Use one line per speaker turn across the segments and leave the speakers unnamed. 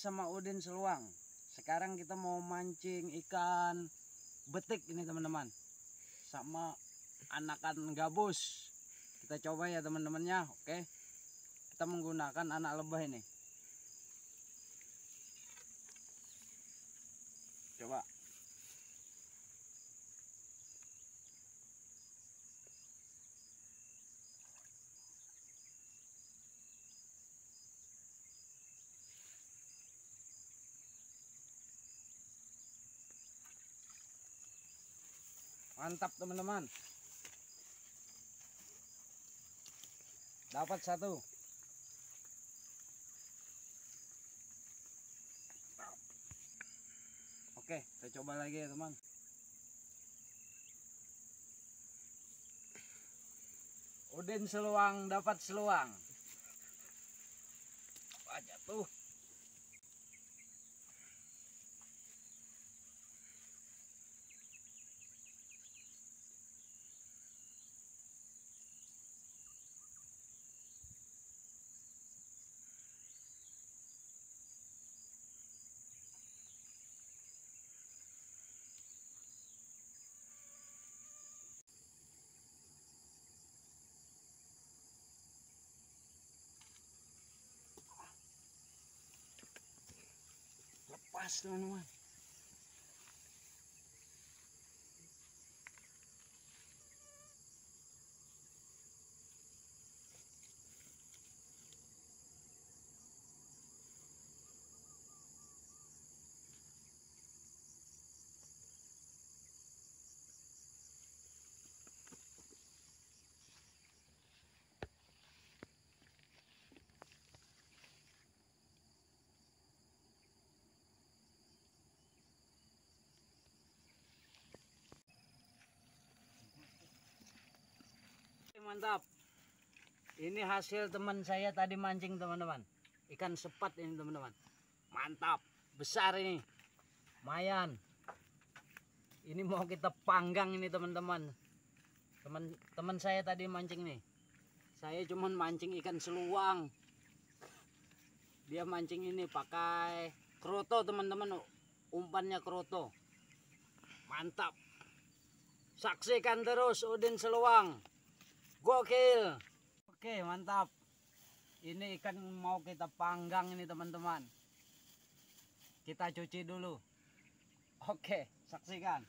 sama Udin Seluang. Sekarang kita mau mancing ikan betik ini teman-teman, sama anakan gabus. Kita coba ya teman-temannya. Oke, kita menggunakan anak lebah ini. Coba. Mantap teman-teman. Dapat satu. Oke, kita coba lagi ya teman. Udin Seluang dapat seluang. Wah, jatuh. Lepas teman-teman. Mantap. Ini hasil teman saya tadi mancing teman-teman. Ikan sepat ini teman-teman. Mantap. Besar ini. Lumayan. Ini mau kita panggang ini teman-teman. Teman saya tadi mancing nih. Saya cuman mancing ikan seluang. Dia mancing ini pakai kroto teman-teman. Umpannya kroto. Mantap. Saksikan terus Udin Seluang. Gokil. Oke, mantap. Ini ikan mau kita panggang ini teman-teman. Kita cuci dulu. Oke, saksikan.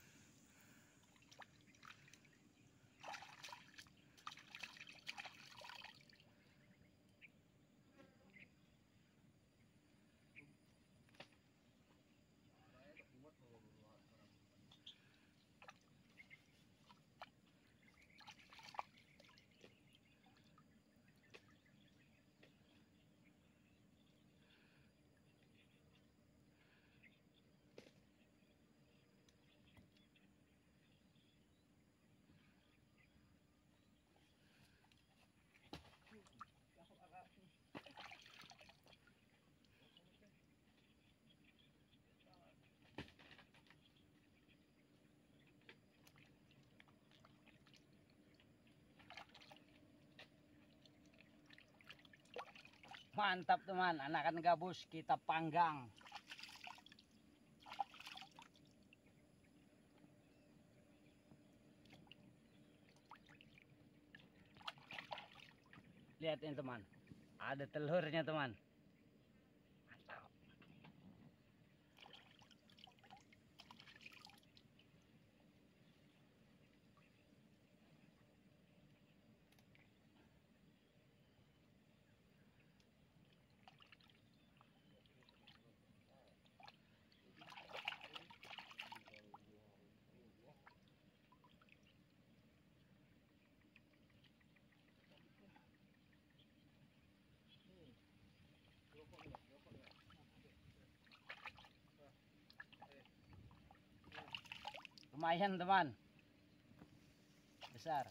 Mantap teman, anakan gabus kita panggang. Lihat ini teman, ada telurnya teman. Mantap. Lumayan teman, besar.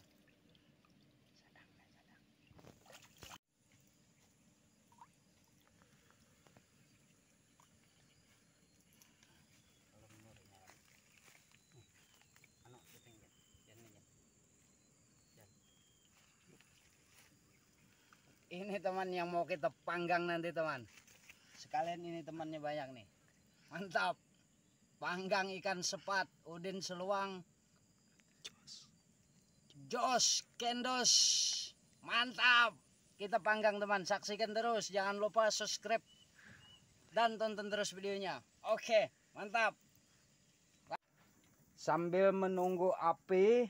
Ini teman yang mau kita panggang nanti teman. sekalian ini temannya banyak nih. Mantap. Panggang ikan sepat, udin seluang. Jos, kendos. Mantap. Kita panggang teman, saksikan terus. Jangan lupa subscribe dan tonton terus videonya. Oke, mantap. Sambil menunggu api,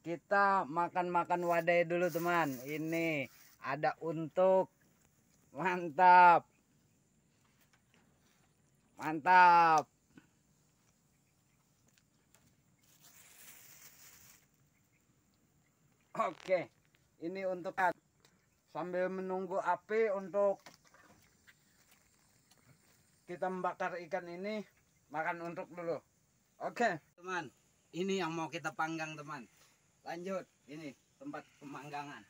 kita makan-makan wadai dulu teman. Ini ada untuk. Mantap. Mantap. Oke, ini untuk sambil menunggu api untuk kita membakar ikan ini, makan untuk dulu. Oke, teman, ini yang mau kita panggang teman. Lanjut, ini tempat pemanggangan.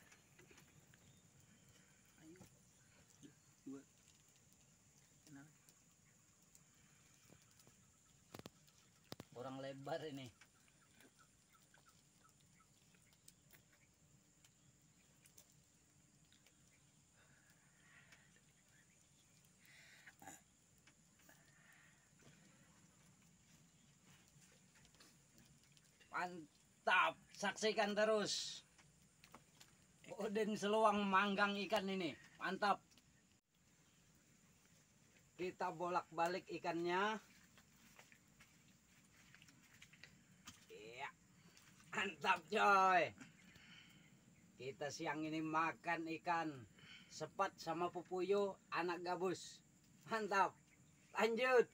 Kurang lebar ini. Mantap, saksikan terus. Udin seluang manggang ikan ini. Mantap. Kita bolak-balik ikannya. Iya. Mantap coy. Kita siang ini makan ikan sepat sama pupuyo anak gabus. Mantap. Lanjut.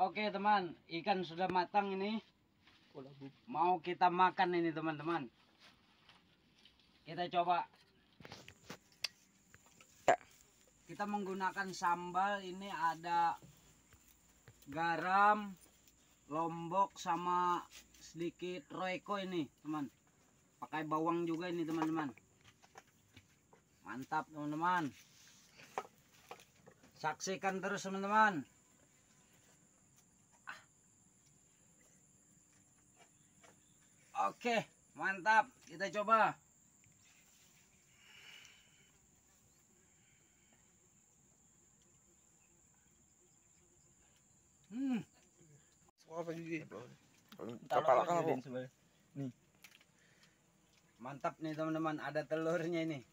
Oke teman, ikan sudah matang ini. Mau kita makan ini teman-teman. Kita coba. Kita menggunakan sambal ini ada garam, lombok sama sedikit royco ini teman. Pakai bawang juga ini teman-teman. Mantap teman-teman. Saksikan terus teman-teman. Oke, mantap. Kita coba.
Apa juga?
Nih. Mantap nih teman-teman, ada telurnya ini.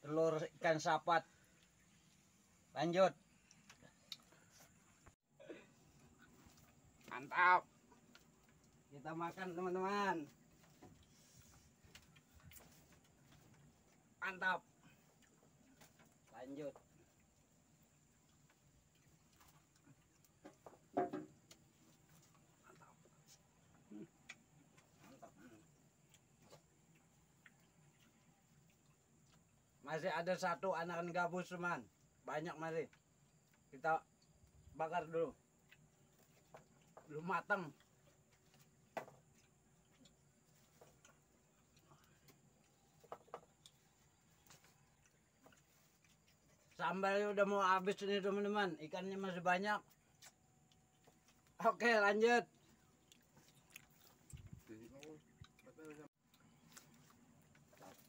Telur ikan sapat. Lanjut. Mantap. Kita makan teman-teman. Mantap. Lanjut. Mantap. Mantap. Masih ada satu anakan gabus teman. Banyak masih. Kita bakar dulu. Belum matang. Sambalnya udah mau habis ini teman-teman. Ikannya masih banyak. Oke, lanjut.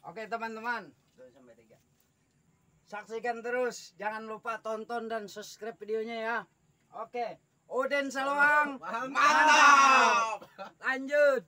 Oke teman-teman. Saksikan terus. Jangan lupa tonton dan subscribe videonya ya. Oke. Udin seluang. Mantap. Lanjut.